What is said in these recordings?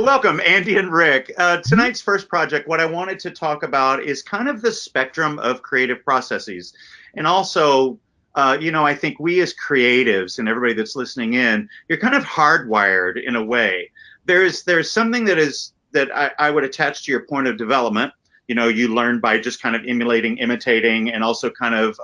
welcome, Andy and Rick. Tonight's first project, what I wanted to talk about is kind of the spectrum of creative processes. And also, I think we as creatives and everybody that's listening in, you're kind of hardwired in a way. There's something that I would attach to your point of development. You learn by just kind of emulating, imitating, and also kind of,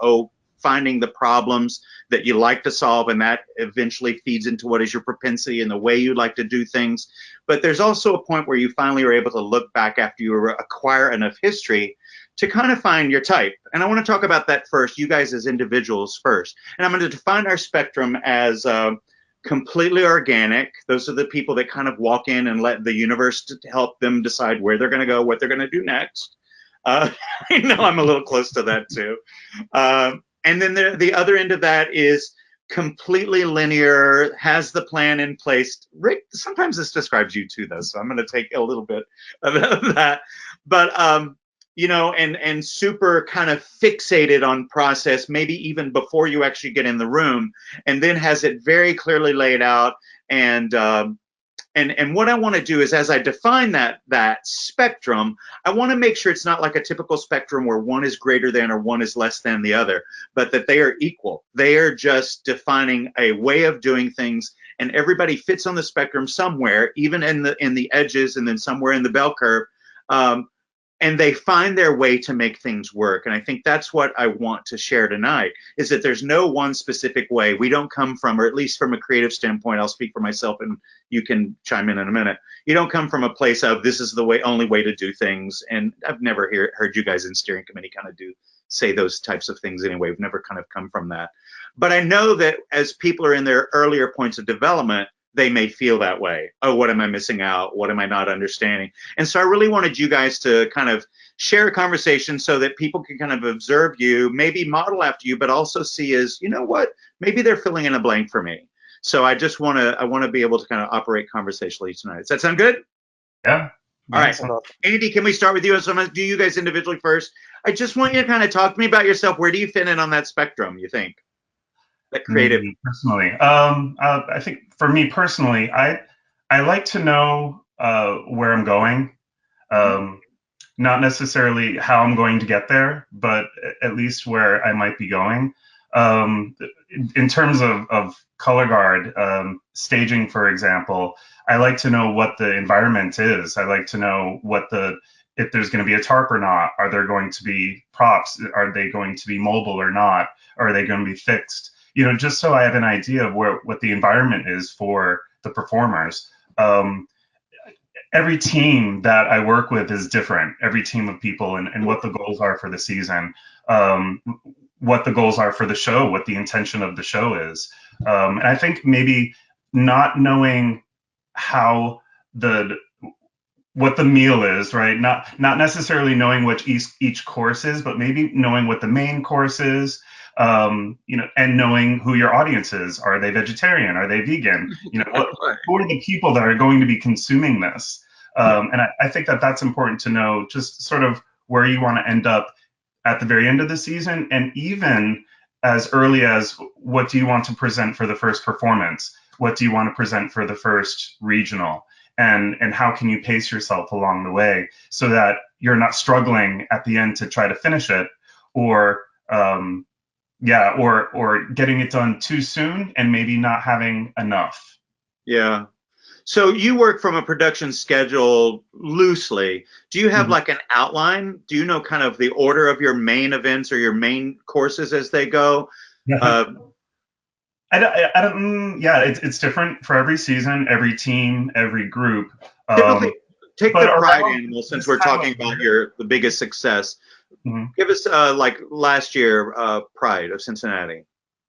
finding the problems that you like to solve, and that eventually feeds into what is your propensity and the way you like to do things. But there's also a point where you finally are able to look back after you acquire enough history to kind of find your type. And I want to talk about that first, you guys as individuals first. And I'm going to define our spectrum as completely organic. Those are the people that kind of walk in and let the universe to help them decide where they're going to go, what they're going to do next. I know I'm a little close to that too. And then the other end of that is completely linear, has the plan in place. Rick, sometimes this describes you too, though, so I'm going to take a little bit of that. But, and super kind of fixated on process, maybe even before you actually get in the room, and then has it very clearly laid out. And what I want to do is, as I define that spectrum, I want to make sure it's not like a typical spectrum where one is greater than or one is less than the other, but that they are equal. They are just defining a way of doing things, and everybody fits on the spectrum somewhere, even in the edges, and then somewhere in the bell curve. And they find their way to make things work. And I think that's what I want to share tonight, is that there's no one specific way. We don't come from, or at least from a creative standpoint, I'll speak for myself and you can chime in a minute. You don't come from a place of this is the only way to do things. And I've never heard you guys in steering committee kind of say those types of things anyway. We've never kind of come from that. But I know that as people are in their earlier points of development, they may feel that way. Oh, what am I missing out? What am I not understanding? And so I really wanted you guys to kind of share a conversation so that people can kind of observe you, maybe model after you, but also see as, you know what, maybe they're filling in a blank for me. So I want to be able to kind of operate conversationally tonight. Does that sound good? Yeah. All right. Andy, can we start with you? So I'm going to do you guys individually first. I just want you to kind of talk to me about yourself. Where do you fit in on that spectrum, you think? That creative. Me personally, I think for me personally, I like to know where I'm going, not necessarily how I'm going to get there, but at least where I might be going. In terms of color guard, staging, for example, I like to know what the environment is. I like to know if there's going to be a tarp or not. Are there going to be props? Are they going to be mobile or not? Are they going to be fixed? Just so I have an idea of what the environment is for the performers. Every team that I work with is different, every team of people, and what the goals are for the season, what the goals are for the show, what the intention of the show is. And I think maybe not knowing what the meal is, right? Not necessarily knowing what each course is, but maybe knowing what the main course is. And knowing who your audience is. Are they vegetarian? Are they vegan? Who are the people that are going to be consuming this? And I think that's important to know, just sort of where you want to end up at the very end of the season, and even as early as what do you want to present for the first performance? What do you want to present for the first regional? And how can you pace yourself along the way so that you're not struggling at the end to try to finish it, or getting it done too soon and maybe not having enough. Yeah. So you work from a production schedule loosely. Do you have like an outline? Do you know kind of the order of your main events or your main courses as they go? Yeah. I don't. Yeah, it's different for every season, every team, every group. Take the pride animal, since we're talking about the biggest success. Give us like last year, Pride of Cincinnati.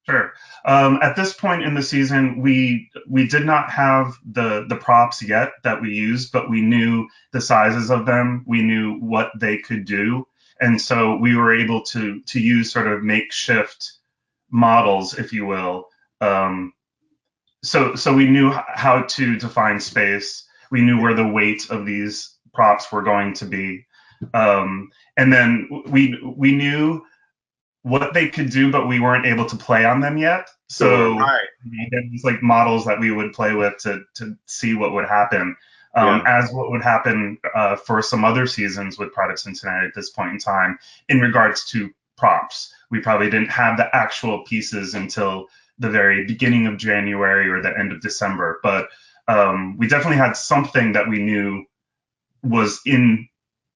Sure. At this point in the season, we did not have the props yet that we used, but we knew the sizes of them. We knew what they could do, and so we were able to use sort of makeshift models, if you will. So we knew how to define space. We knew where the weight of these props were going to be. And then we knew what they could do, but we weren't able to play on them yet. So these like models that we would play with to see what would happen. Yeah. as what would happen for some other seasons with Product Cincinnati at this point in time in regards to props. We probably didn't have the actual pieces until the very beginning of January or the end of December, but we definitely had something that we knew was in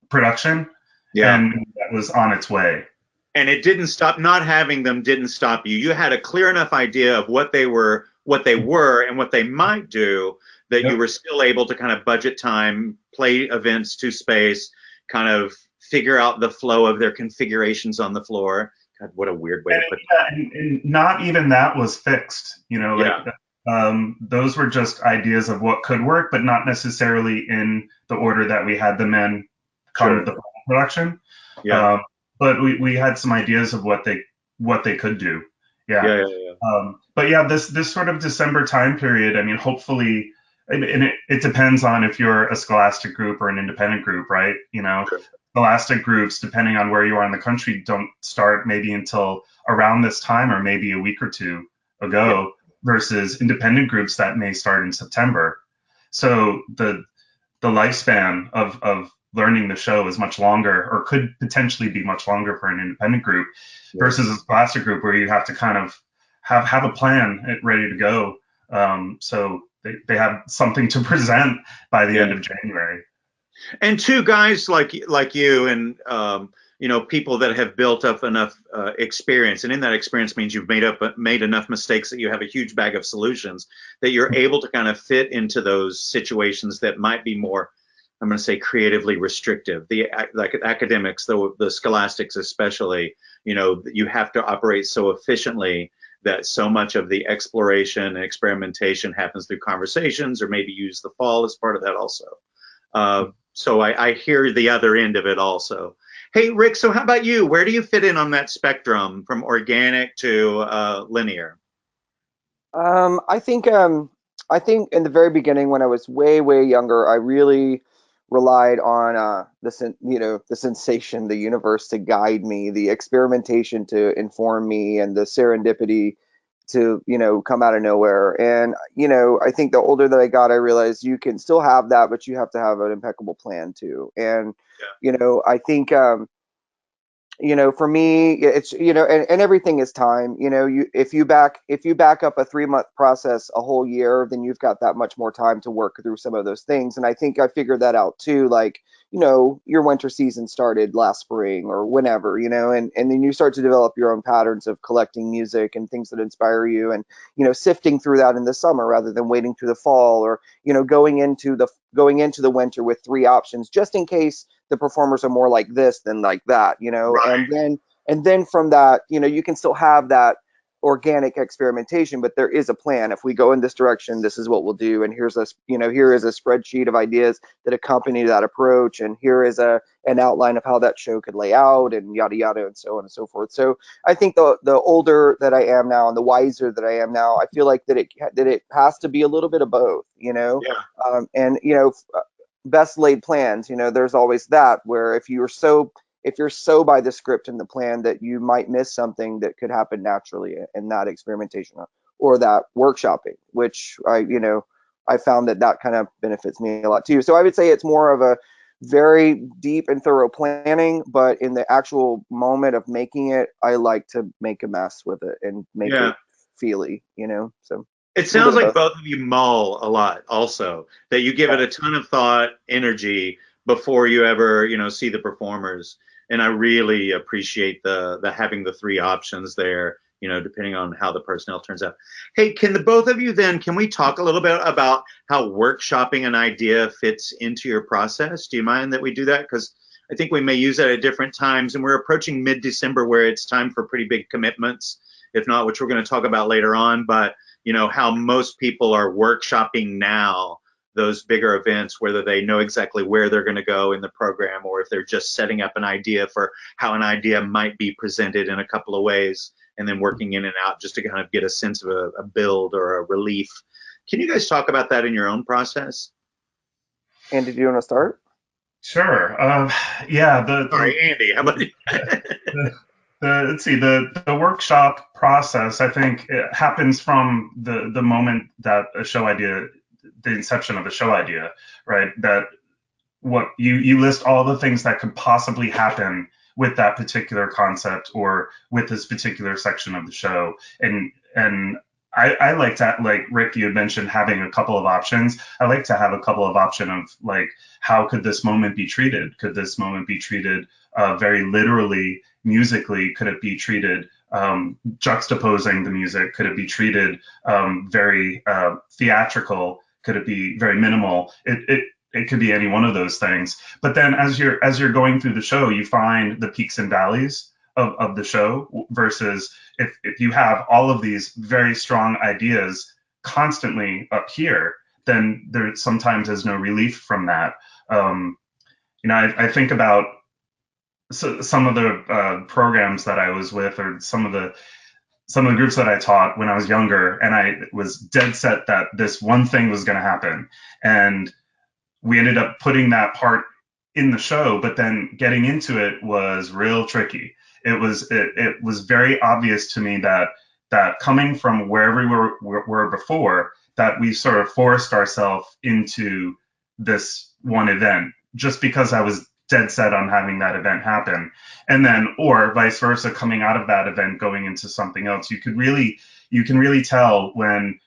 production Yeah. and that was on its way. And it didn't stop, not having them didn't stop you. You had a clear enough idea of what they were and what they might do, that you Yep. were still able to kind of budget time, play events to space, kind of figure out the flow of their configurations on the floor. God, what a weird way And, to put yeah, and not even that was fixed, that. like Yeah, those were just ideas of what could work, but not necessarily in the order that we had them in come sure. the production. Yeah, Um, but we had some ideas of what they could do. Yeah. yeah, yeah, yeah. But yeah, this sort of December time period, I mean, hopefully, and it depends on if you're a scholastic group or an independent group, right? Sure. Scholastic groups, depending on where you are in the country, don't start maybe until around this time or maybe a week or two Yeah, ago, versus independent groups that may start in September. So the lifespan of learning the show is much longer, or could potentially be much longer for an independent group yeah. versus a scholastic group where you have to kind of have a plan ready to go. So they have something to present by the Yeah. end of January. And two guys like you, and people that have built up enough experience, and in that experience means you've made enough mistakes that you have a huge bag of solutions, that you're able to kind of fit into those situations that might be more, I'm going to say, creatively restrictive. Like academics, the scholastics especially, you have to operate so efficiently that so much of the exploration and experimentation happens through conversations, or maybe use the fall as part of that also. So I hear the other end of it also. Hey, Rick, so how about you? Where do you fit in on that spectrum from organic to linear? Um, I think um, I think in the very beginning, when I was way younger, I really relied on the sensation, the universe to guide me, the experimentation to inform me, and the serendipity to come out of nowhere. And I think the older that I got, I realized you can still have that, but you have to have an impeccable plan too. And I think for me, it's and everything is time. If you back up a 3-month process a whole year, then you've got that much more time to work through some of those things. And I think I figured that out too. Like, your winter season started last spring or whenever, and then you start to develop your own patterns of collecting music and things that inspire you, and sifting through that in the summer rather than waiting through the fall, or going into the winter with 3 options just in case the performers are more like this than like that, Right. and then from that, you can still have that organic experimentation, but there is a plan. If we go in this direction, this is what we'll do, and here is a spreadsheet of ideas that accompany that approach, and here is an outline of how that show could lay out, and yada yada, and so on and so forth. So I think the older that I am now and the wiser that I am now, I feel like that it has to be a little bit of both, Yeah. and best laid plans, there's always that, where if you're so by the script and the plan, that you might miss something that could happen naturally in that experimentation or that workshopping, which I found that kind of benefits me a lot too. So I would say it's more of a very deep and thorough planning, but in the actual moment of making it, I like to make a mess with it and make Yeah. it feely, so It a little sounds bit of like both. both of you mull a lot also, that you give it a ton of thought, energy before you ever, see the performers. And I really appreciate the having the three options there, depending on how the personnel turns out. Hey, can the both of you then, can we talk a little bit about how workshopping an idea fits into your process? Do you mind that we do that? Because I think we may use that at different times, and we're approaching mid-December where it's time for pretty big commitments, if not, which we're going to talk about later on. But how most people are workshopping now those bigger events, whether they know exactly where they're going to go in the program, or if they're just setting up an idea for how an idea might be presented in a couple of ways, and then working in and out just to kind of get a sense of a build or a relief. Can you guys talk about that in your own process? And did you want to start? Sure. Yeah. Sorry, Andy, how about you? The, let's see, the workshop process, I think it happens from the moment that a show idea the inception of a show idea, right? That what you list all the things that could possibly happen with that particular concept or with this particular section of the show. And I like to, like Rick, you had mentioned having a couple of options. I like to have a couple of options of like, how could this moment be treated? Could this moment be treated very literally, musically? Could it be treated juxtaposing the music? Could it be treated very theatrical? Could it be very minimal? It could be any one of those things. But then as you're going through the show, you find the peaks and valleys of the show versus if you have all of these very strong ideas constantly up here, then there sometimes is no relief from that. I think about some of the programs that I was with, or some of the groups that I taught when I was younger, and I was dead set that this one thing was going to happen. And we ended up putting that part in the show, but then getting into it was real tricky. It was very obvious to me that coming from wherever we were before, that we sort of forced ourselves into this one event just because I was dead set on having that event happen. And then, or vice versa, coming out of that event, going into something else. You can really tell when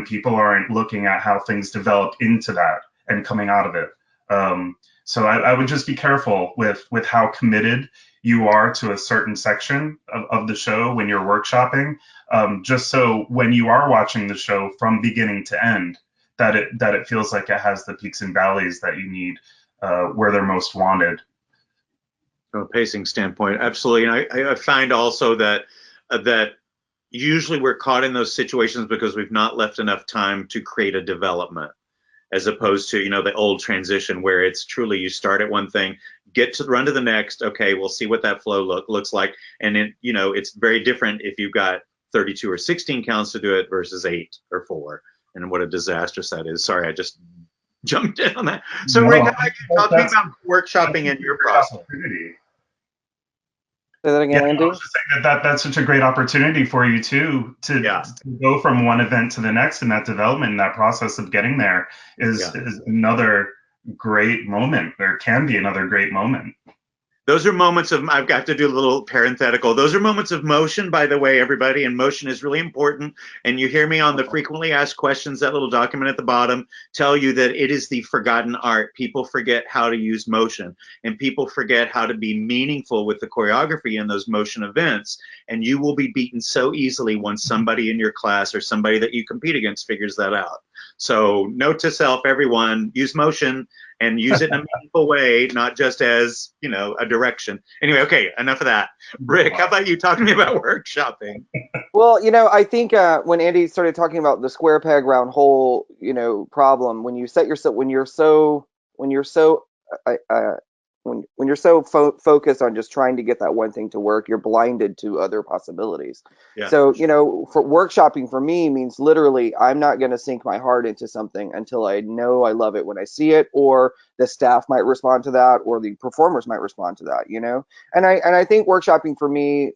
people aren't looking at how things develop into that and coming out of it. So I would just be careful with how committed you are to a certain section of the show when you're workshopping, just so when you are watching the show from beginning to end, that it feels like it has the peaks and valleys that you need where they're most wanted. From a pacing standpoint, absolutely. And I find also that usually we're caught in those situations because we've not left enough time to create a development, as opposed to, the old transition where it's truly you start at one thing, run to the next. Okay, we'll see what that flow looks like. And then, it's very different if you've got 32 or 16 counts to do it versus 8 or 4. And what a disastrous that is. Sorry, I just jumped in on that. So No, Rick, talk to me about workshopping in your process. Say that again, Andy? I was just saying that's such a great opportunity for you too to go from one event to the next, and that development and that process of getting there is another great moment. There can be another great moment. Those are moments of, I've got to do a little parenthetical. Those are moments of motion, by the way, everybody, and motion is really important. And you hear me on the frequently asked questions, that little document at the bottom, tell you that it is the forgotten art. People forget how to use motion, and people forget how to be meaningful with the choreography in those motion events. And you will be beaten so easily once somebody in your class or somebody that you compete against figures that out. So note to self, everyone, use motion and use it in a meaningful way, not just as, a direction. Anyway, okay, enough of that. Rick, how about you talking to me about workshopping? Well, I think when Andy started talking about the square peg round hole, problem, when you're so focused on just trying to get that one thing to work, you're blinded to other possibilities. Yeah. So, for workshopping for me means literally, I'm not going to sink my heart into something until I know I love it when I see it, or the staff might respond to that, or the performers might respond to that, And I think workshopping for me,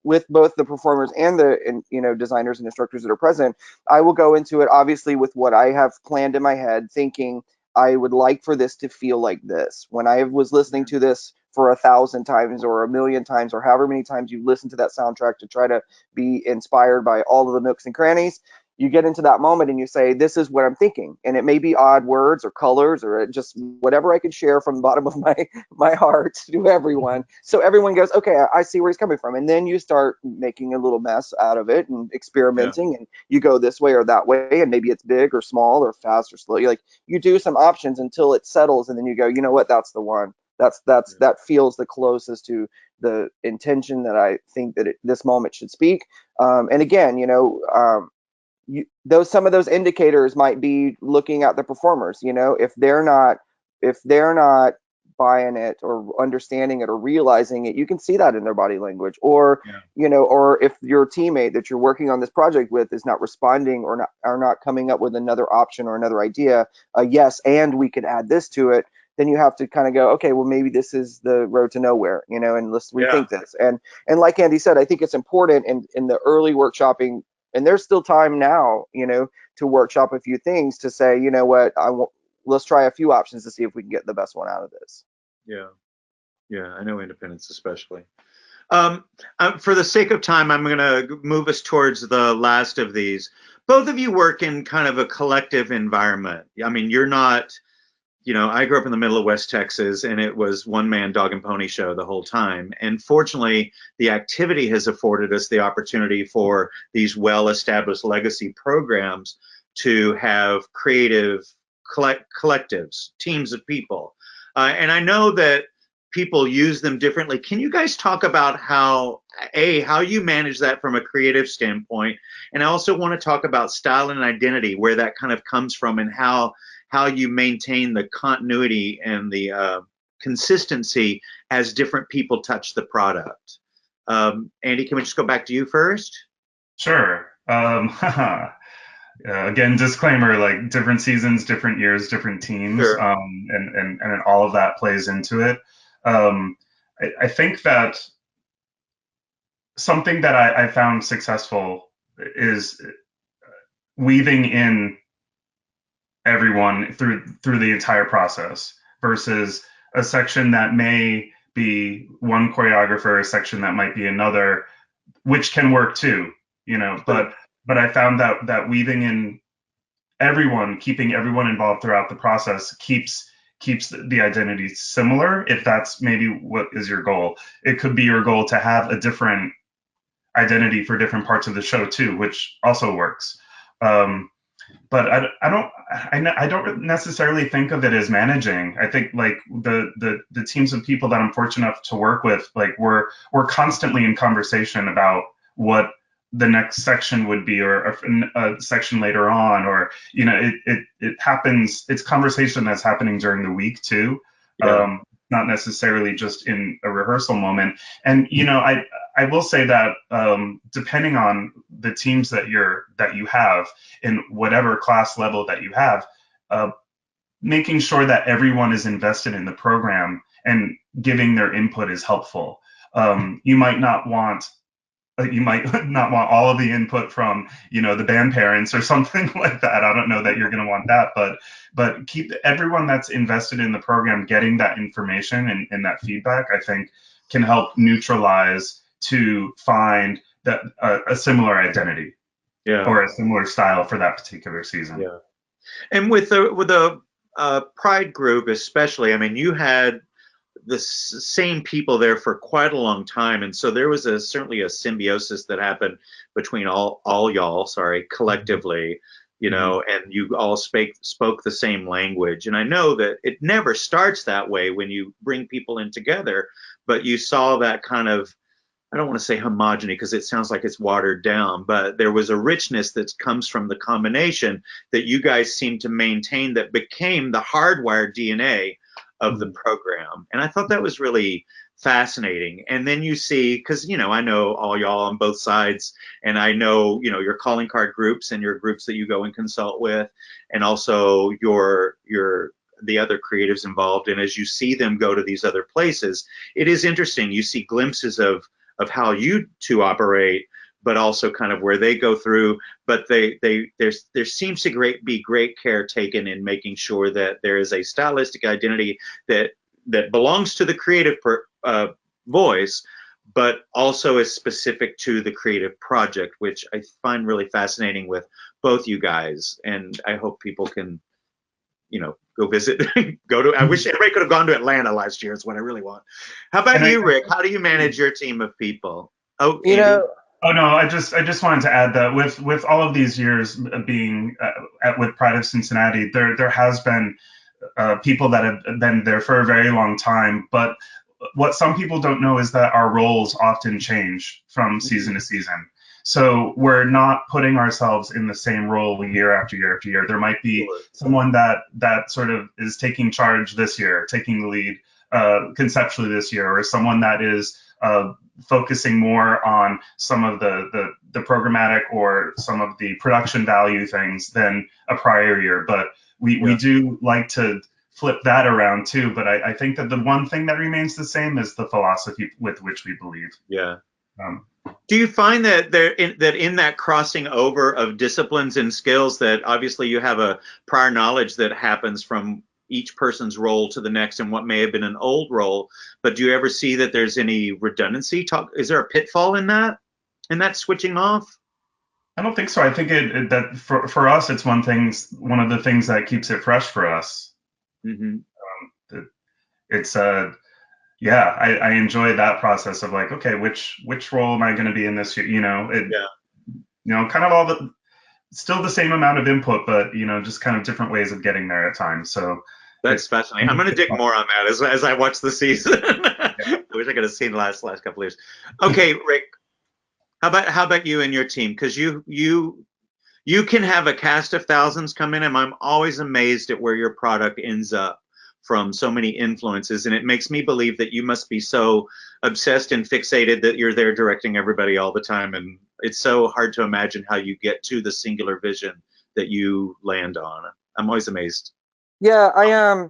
with both the performers and the designers and instructors that are present, I will go into it obviously with what I have planned in my head, thinking I would like for this to feel like this. When I was listening to this for 1,000 times or 1,000,000 times, or however many times you listen to that soundtrack to try to be inspired by all of the nooks and crannies, you get into that moment and you say, this is what I'm thinking. And it may be odd words or colors or just whatever I could share from the bottom of my heart to everyone. So everyone goes, okay, I see where he's coming from. And then you start making a little mess out of it and experimenting, and you go this way or that way. And maybe it's big or small or fast or slow. You do some options until it settles. And then you go, you know what, that's the one. That feels the closest to the intention that I think that this moment should speak. And again, some of those indicators might be looking at the performers. If they're not buying it or understanding it or realizing it, you can see that in their body language. Or or if your teammate that you're working on this project with is not responding or not coming up with another option or another idea, yes, and we could add this to it, then you have to kind of go, okay, well, maybe this is the road to nowhere, and let's rethink this. And like Andy said, I think it's important in the early workshopping And there's still time now, to workshop a few things to say, you know what, let's try a few options to see if we can get the best one out of this. Yeah. Yeah. I know independents especially. For the sake of time, I'm going to move us towards the last of these. Both of you work in kind of a collective environment. I mean, you're not, I grew up in the middle of West Texas, and it was one man dog and pony show the whole time. And fortunately, the activity has afforded us the opportunity for these well-established legacy programs to have creative collectives, teams of people. And I know that people use them differently. Can you guys talk about how you manage that from a creative standpoint? And I also want to talk about style and identity, where that kind of comes from, and how you maintain the continuity and the consistency as different people touch the product. Andy, can we just go back to you first? Sure. Again, disclaimer, like different seasons, different years, different teams, Sure. and all of that plays into it. I think that something that I found successful is weaving in everyone through the entire process versus a section that may be one choreographer, a section that might be another, which can work too, but I found that weaving in everyone, keeping everyone involved throughout the process keeps the identity similar. If that's maybe what is your goal, it could be your goal to have a different identity for different parts of the show too, which also works. But I don't necessarily think of it as managing. I think like the teams of people that I'm fortunate enough to work with, like we're constantly in conversation about what the next section would be, or a section later on, or it happens. It's conversation that's happening during the week too. Yeah. Not necessarily just in a rehearsal moment. And I will say that depending on the teams that you have in whatever class level that you have, making sure that everyone is invested in the program and giving their input is helpful. You might not want all of the input from the band parents or something like that. I don't know that you're going to want that, but keep everyone that's invested in the program getting that information and that feedback, I think, can help neutralize to find that a similar identity, or a similar style for that particular season. Yeah. And with the Pride group especially, I mean, you had the same people there for quite a long time, and so there was certainly a symbiosis that happened between all y'all, collectively, and you all spoke the same language. And I know that it never starts that way when you bring people in together, but you saw that kind of, I don't want to say homogeny because it sounds like it's watered down, but there was a richness that comes from the combination that you guys seem to maintain that became the hardwired DNA of the program. And I thought that was really fascinating. And then you see, because I know all y'all on both sides, and I know your calling card groups and your groups that you go and consult with, and also the other creatives involved. And as you see them go to these other places, it is interesting. You see glimpses of how you two operate, but also kind of where they go through. But there seems to be great care taken in making sure that there is a stylistic identity that belongs to the creative voice, but also is specific to the creative project, which I find really fascinating with both you guys. And I hope people can, go visit, I wish everybody could have gone to Atlanta last year is what I really want. How about you, Rick? How do you manage your team of people? Oh, Andy? Oh no, I just wanted to add that with all of these years being with Pride of Cincinnati, there has been people that have been there for a very long time. But what some people don't know is that our roles often change from season to season. So we're not putting ourselves in the same role year after year after year. There might be someone that sort of is taking charge this year, taking the lead conceptually this year, or someone that is focusing more on some of the programmatic or some of the production value things than a prior year. But we do like to flip that around too. But I think that the one thing that remains the same is the philosophy with which we believe. Yeah. Um, Do you find that in that crossing over of disciplines and skills that obviously you have a prior knowledge that happens from each person's role to the next and what may have been an old role, but do you ever see that there's any redundancy? Is there a pitfall in that switching off? I don't think so. I think that for us, it's one of the things that keeps it fresh for us. Mm-hmm. It, it's yeah, I enjoy that process of like, okay, which role am I going to be in this year? Yeah. Kind of all the still the same amount of input, but just kind of different ways of getting there at times. So That's it's fascinating. I'm going to dig more on that as I watch the season. yeah. I wish I could have seen the last couple of years. Okay, Rick, how about you and your team? Because you can have a cast of thousands come in, and I'm always amazed at where your product ends up from so many influences, and it makes me believe that you must be so obsessed and fixated that you're there directing everybody all the time, and it's so hard to imagine how you get to the singular vision that you land on. I'm always amazed. Yeah, I am.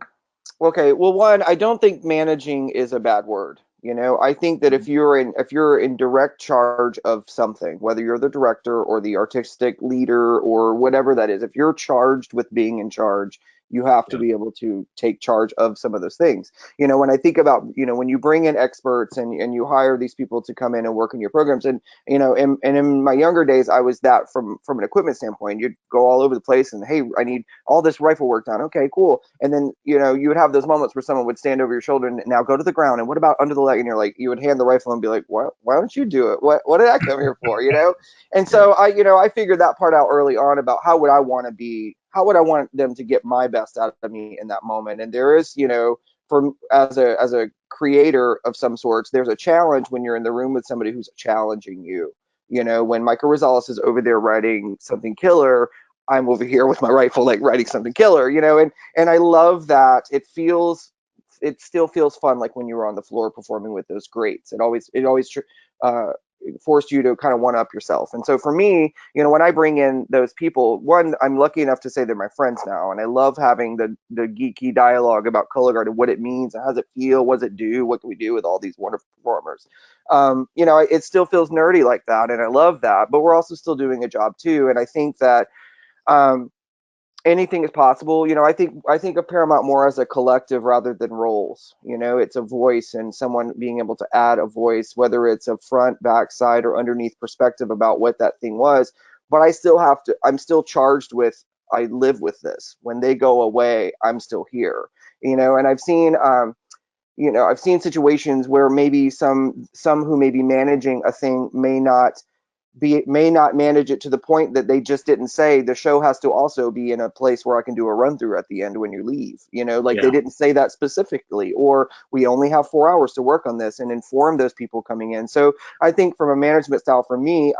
Okay, well, one, I don't think managing is a bad word. I think that if you're in direct charge of something, whether you're the director or the artistic leader or whatever that is, if you're charged with being in charge, you have to Yeah. be able to take charge of some of those things. When I think about, when you bring in experts and you hire these people to come in and work in your programs, and in my younger days, I was that from an equipment standpoint. You'd go all over the place and, hey, I need all this rifle work done. Okay, cool. And then, you would have those moments where someone would stand over your shoulder and now go to the ground. And what about under the leg? And you're like, you would hand the rifle and be like, why don't you do it? What did I come here for? And so I figured that part out early on about how would I want to be, how would I want them to get my best out of me in that moment. And there is, for as a creator of some sorts, there's a challenge when you're in the room with somebody who's challenging you. When Michael Rosales is over there writing something killer, I'm over here with my rifle, like writing something killer, and I love that it still feels fun, like when you were on the floor performing with those greats. It always uh, forced you to kind of one up yourself. And so for me, when I bring in those people, one, I'm lucky enough to say they're my friends now, and I love having the geeky dialogue about color guard and what it means and how does it feel, what does it do, what can we do with all these wonderful performers. It still feels nerdy like that, and I love that. But we're also still doing a job too, and I think that um, anything is possible. I think of Paramount more as a collective rather than roles. It's a voice and someone being able to add a voice, whether it's a front, back, side, or underneath perspective about what that thing was. But I'm still charged with, I live with this. When they go away, I'm still here. And I've seen situations where maybe some who may be managing a thing may not manage it to the point that they just didn't say the show has to also be in a place where I can do a run through at the end when you leave. Like they Yeah. didn't say that specifically, or we only have 4 hours to work on this and inform those people coming in. So I think from a management style for me,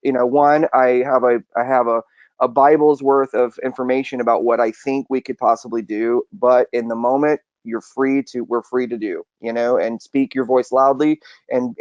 one, I have a Bible's worth of information about what I think we could possibly do, but in the moment we're free to do, and speak your voice loudly and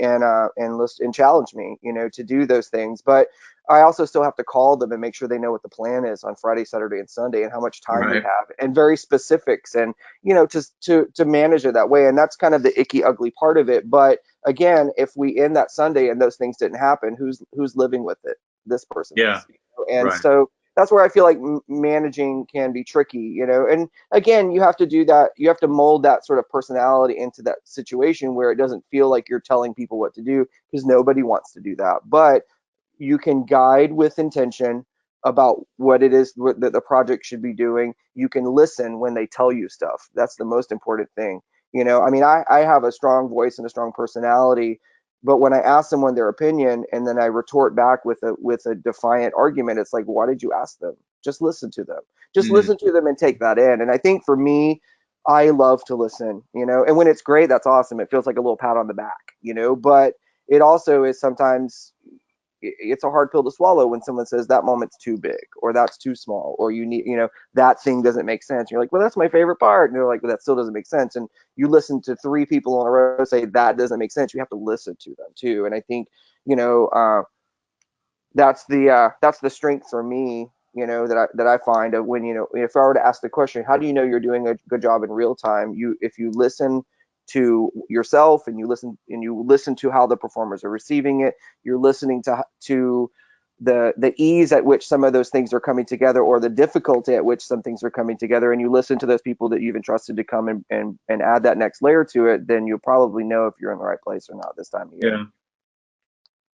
listen and challenge me, to do those things. But I also still have to call them and make sure they know what the plan is on Friday, Saturday, and Sunday, and how much time we Right. have, and very specifics, and to manage it that way. And that's kind of the icky, ugly part of it. But again, if we end that Sunday and those things didn't happen, who's living with it? This person Yeah. is. And Right. so that's where I feel like managing can be tricky, and again, you have to do that. You have to mold that sort of personality into that situation where it doesn't feel like you're telling people what to do, because nobody wants to do that. But you can guide with intention about what it is that the project should be doing. You can listen when they tell you stuff. That's the most important thing. I mean, I have a strong voice and a strong personality, but when I ask someone their opinion and then I retort back with a defiant argument, it's like, why did you ask them? Just listen to them. Just Mm. listen to them and take that in. And I think for me, I love to listen, and when it's great, that's awesome. It feels like a little pat on the back, but it also is sometimes it's a hard pill to swallow when someone says that moment's too big or that's too small or you need, that thing doesn't make sense. You're like, well, that's my favorite part. And they're like, well, that still doesn't make sense. And you listen to three people in a row say that doesn't make sense. You have to listen to them too. And I think, you know, that's the strength for me, that I find of when, if I were to ask the question, how do you know you're doing a good job in real time? If you listen to yourself, and you listen to how the performers are receiving it. You're listening to the ease at which some of those things are coming together, or the difficulty at which some things are coming together, and you listen to those people that you've entrusted to come and add that next layer to it, then you'll probably know if you're in the right place or not this time of year. Yeah.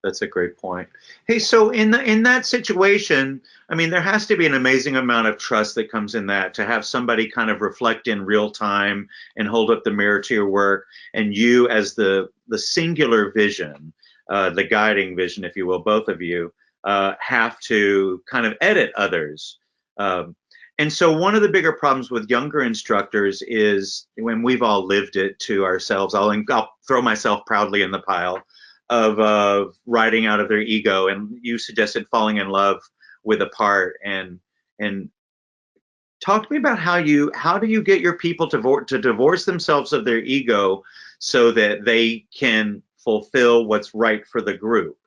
That's a great point. Hey, so in that situation, I mean, there has to be an amazing amount of trust that comes in that, to have somebody kind of reflect in real time and hold up the mirror to your work, and you as the singular vision, the guiding vision, if you will, both of you have to kind of edit others. And so one of the bigger problems with younger instructors is, when we've all lived it to ourselves, I'll throw myself proudly in the pile of writing out of their ego. And you suggested falling in love with a part, and talk to me about how do you get your people to divorce themselves of their ego so that they can fulfill what's right for the group.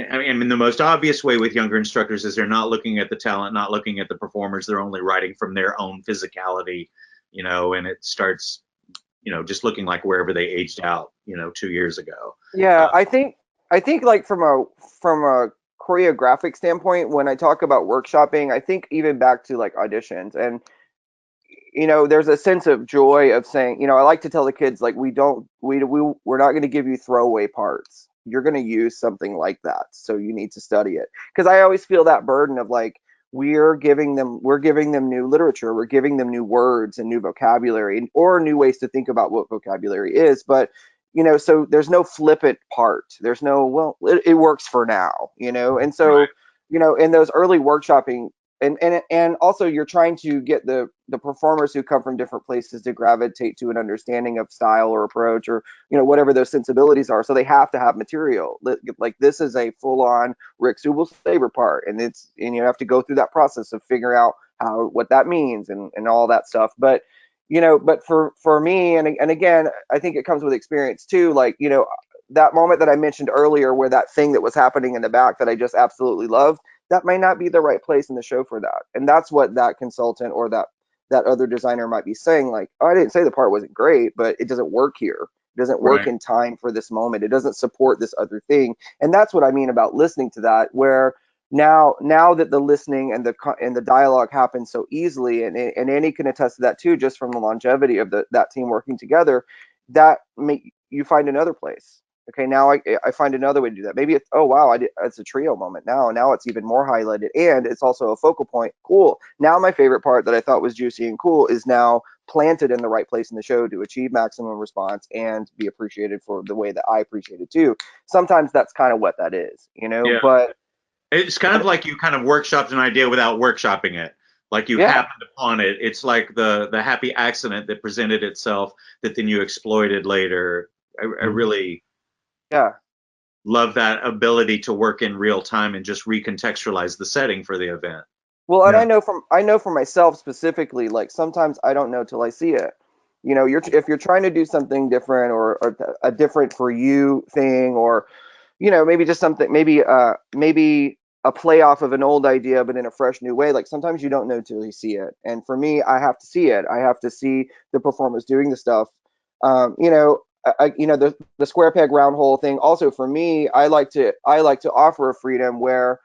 I mean, the most obvious way with younger instructors is they're not looking at the talent, not looking at the performers. They're only writing from their own physicality, and it starts, just looking like wherever they aged out, 2 years ago. Yeah, I think like from a choreographic standpoint, when I talk about workshopping, I think even back to like auditions, and there's a sense of joy of saying, I like to tell the kids, like, we're not going to give you throwaway parts. You're going to use something like that, so you need to study it. Because I always feel that burden of like, we're giving them new literature, we're giving them new words and new vocabulary, or new ways to think about what vocabulary is. But so there's no flippant part. There's no, well, it works for now, and so Right. in those early workshopping, and also you're trying to get the performers who come from different places to gravitate to an understanding of style or approach, or whatever those sensibilities are. So they have to have material. Like, this is a full-on Rick Subel Saber part, and you have to go through that process of figuring out what that means and all that stuff. But but for me, and again, I think it comes with experience too. Like, that moment that I mentioned earlier, where that thing that was happening in the back that I just absolutely loved, that might not be the right place in the show for that. And that's what that consultant or that other designer might be saying, like, oh, I didn't say the part wasn't great, but it doesn't work here. It doesn't work Right. in time for this moment. It doesn't support this other thing. And that's what I mean about listening to that, where now that the listening and the dialogue happens so easily, and Annie can attest to that too, just from the longevity of that team working together, that you find another place. Okay, now I find another way to do that. Maybe it's, oh wow, it's a trio moment now it's even more highlighted, and it's also a focal point. Cool. Now my favorite part that I thought was juicy and cool is now planted in the right place in the show to achieve maximum response and be appreciated for the way that I appreciate it too. Sometimes that's kind of what that is, Yeah. but It's kind of like you kind of workshopped an idea without workshopping it. Like you yeah. happened upon it. It's like the happy accident that presented itself that then you exploited later. I really Yeah. love that ability to work in real time and just recontextualize the setting for the event. Well, and Yeah. I know for myself specifically, like, sometimes I don't know till I see it. If you're trying to do something different, or a different for you thing, or maybe just something, maybe a play off of an old idea but in a fresh new way. Like, sometimes you don't know till you see it. And for me, I have to see it. I have to see the performers doing the stuff. The square peg round hole thing. Also, for me, I like to offer a freedom where,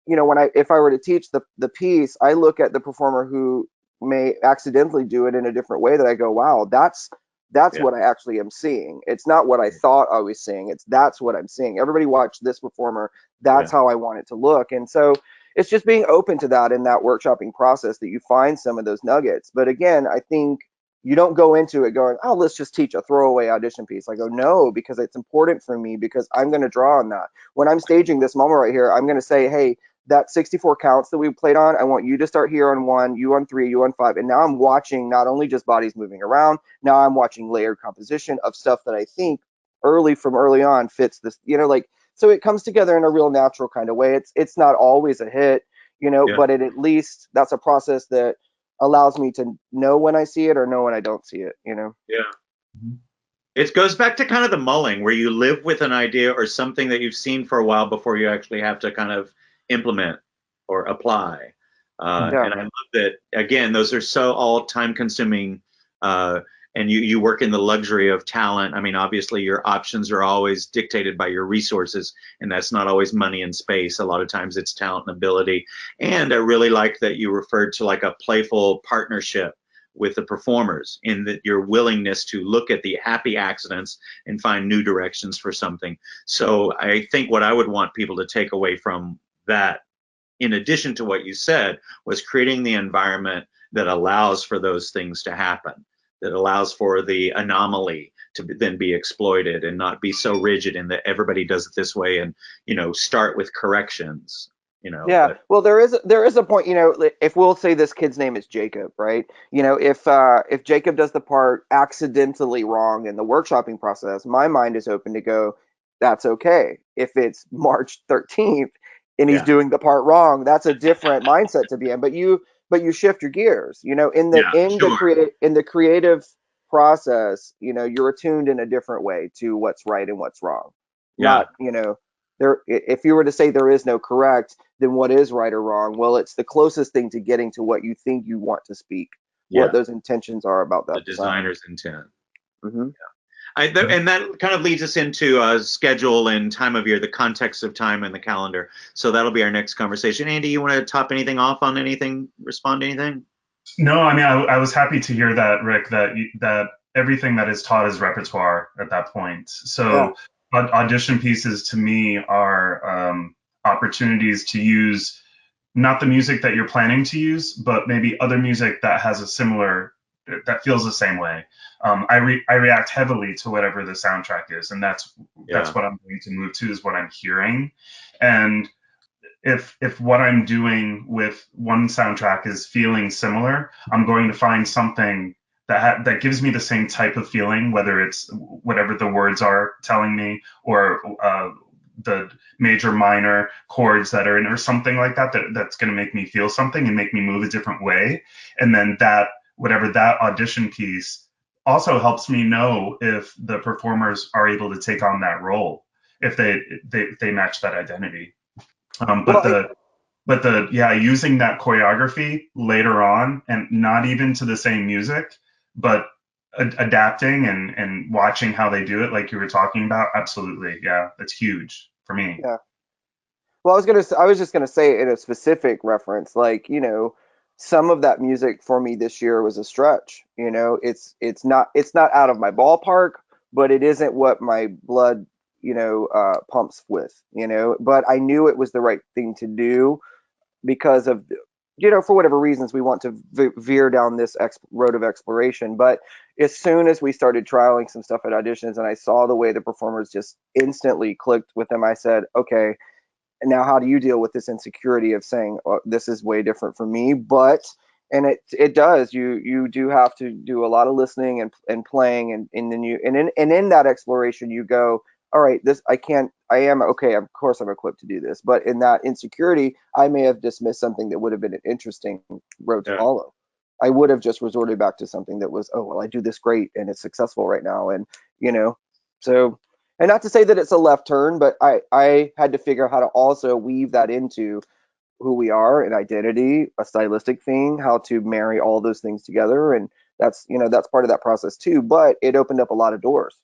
if I were to teach the piece, I look at the performer who may accidentally do it in a different way, that I go, wow, that's Yeah. what I actually am seeing. It's not what I thought I was seeing. That's what I'm seeing. Everybody watch this performer. That's Yeah. how I want it to look. And so it's just being open to that in that workshopping process, that you find some of those nuggets. But again, I think you don't go into it going, oh, let's just teach a throwaway audition piece. I go, no, because it's important for me, because I'm going to draw on that. When I'm staging this moment right here, I'm going to say, hey, that 64 counts that we played on, I want you to start here on 1, you on 3, you on 5. And now I'm watching not only just bodies moving around, now I'm watching layered composition of stuff that I think from early on fits this, so it comes together in a real natural kind of way. It's not always a hit, Yeah. but at least that's a process that allows me to know when I see it or know when I don't see it. Yeah. Mhm. It goes back to kind of the mulling, where you live with an idea or something that you've seen for a while before you actually have to kind of implement or apply. Mhm. Yeah. And I love that, again, those are so all time consuming and you work in the luxury of talent. I mean, obviously your options are always dictated by your resources, and that's not always money and space. A lot of times it's talent and ability. And I really like that you referred to like a playful partnership with the performers, in that your willingness to look at the happy accidents and find new directions for something. So I think what I would want people to take away from that, in addition to what you said, was creating the environment that allows for those things to happen, that allows for the anomaly to then be exploited, and not be so rigid in that everybody does it this way, and start with corrections. Yeah, But well, there is a point, if we'll say this kid's name is Jacob, right? If Jacob does the part accidentally wrong in the workshopping process, my mind is open to go, that's okay. If it's March 13th and he's yeah, doing the part wrong, that's a different mindset to be in. But you shift your gears, yeah, sure, in the creative process, you're attuned in a different way to what's right and what's wrong. yeah, Not, there, if you were to say there is no correct, then what is right or wrong? Well, it's the closest thing to getting to what you think you want to speak, what yeah. those intentions are about The that design. designer's intent. Hmm. And that kind of leads us into schedule and time of year, the context of time and the calendar. So that'll be our next conversation. Andy, you want to top anything off on anything? Respond to anything? No, I mean, I was happy to hear that, Rick, that everything that is taught is repertoire at that point. Yeah. So audition pieces to me are opportunities to use not the music that you're planning to use, but maybe other music that has a similar, that feels the same way. I react heavily to whatever the soundtrack is, and Yeah, that's what I'm going to move to, is what I'm hearing. And if what I'm doing with one soundtrack is feeling similar, I'm going to find something that gives me the same type of feeling, whether it's whatever the words are telling me, or the major minor chords that are in, or something like that's going to make me feel something and make me move a different way. And then that, whatever that audition piece, also helps me know if the performers are able to take on that role, if they match that identity. Um, Well, but the but the yeah, using that choreography later on, and not even to the same music, but adapting and watching how they do it, like you were talking about, absolutely, yeah, that's huge for me. yeah. Well, I was just gonna say in a specific reference, like, some of that music for me this year was a stretch. It's not out of my ballpark, but it isn't what my blood, pumps with. But I knew it was the right thing to do because of, for whatever reasons we want to veer down this road of exploration. But as soon as we started trialing some stuff at auditions and I saw the way the performers just instantly clicked with them, I said, okay, and now how do you deal with this insecurity of saying, oh, this is way different for me? But and it does, you do have to do a lot of listening and playing, and then in that exploration you go, all right, this I am okay, of course I'm equipped to do this. But in that insecurity, I may have dismissed something that would have been an interesting road to yeah, follow. I would have just resorted back to something that was, oh well, I do this great and it's successful right now. And you know so, and not to say that it's a left turn, but I had to figure out how to also weave that into who we are, an identity, a stylistic thing, how to marry all those things together. And that's part of that process too. But it opened up a lot of doors.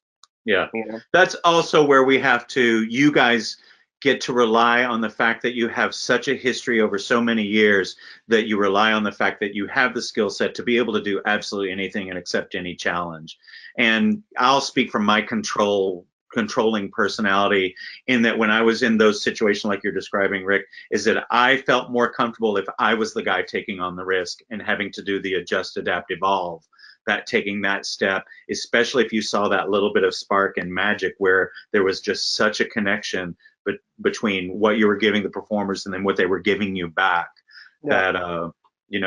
yeah. you know That's also where we have to, you guys get to rely on the fact that you have such a history over so many years, that you rely on the fact that you have the skill set to be able to do absolutely anything and accept any challenge. And I'll speak from my controlling personality, in that when I was in those situations like you're describing, Rick, is that I felt more comfortable if I was the guy taking on the risk and having to do the adjust, adapt, evolve, that taking that step, especially if you saw that little bit of spark and magic where there was just such a connection between what you were giving the performers and then what they were giving you back, yeah. that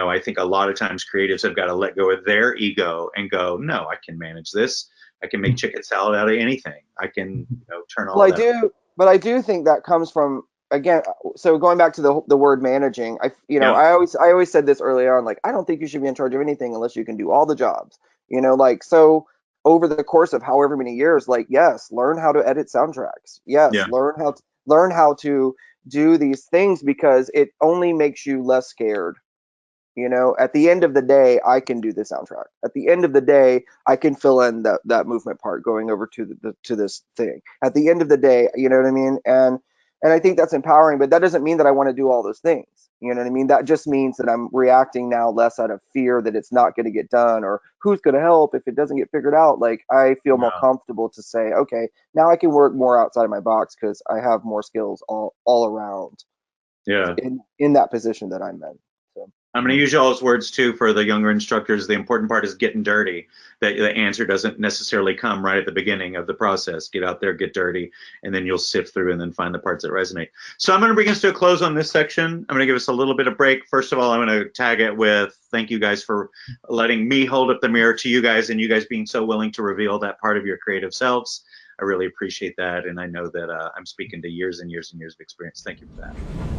I think a lot of times creatives have got to let go of their ego and go, no, I can manage this. I can make chicken salad out of anything. I can, turn Well, all that. I do think that comes from, again. So going back to the word managing, Yeah, I always said this early on. Like, I don't think you should be in charge of anything unless you can do all the jobs. Like, so over the course of however many years, like, yes, learn how to edit soundtracks. Yes, yeah, learn how to do these things, because it only makes you less scared. You know, at the end of the day, I can do the soundtrack. At the end of the day, I can fill in that movement part going over to to this thing. At the end of the day, you know what I mean? And I think that's empowering, but that doesn't mean that I want to do all those things. You know what I mean? That just means that I'm reacting now less out of fear that it's not going to get done or who's going to help if it doesn't get figured out. Like I feel more comfortable to say, okay, now I can work more outside of my box because I have more skills all around. Yeah. In that position that I'm in. So. I'm going to use y'all's words too for the younger instructors. The important part is getting dirty. That the answer doesn't necessarily come right at the beginning of the process. Get out there, get dirty, and then you'll sift through and then find the parts that resonate. So I'm going to bring us to a close on this section. I'm going to give us a little bit of break. First of all, I'm going to tag it with thank you guys for letting me hold up the mirror to you guys and you guys being so willing to reveal that part of your creative selves. I really appreciate that, and I know that I'm speaking to years and years and years of experience. Thank you for that.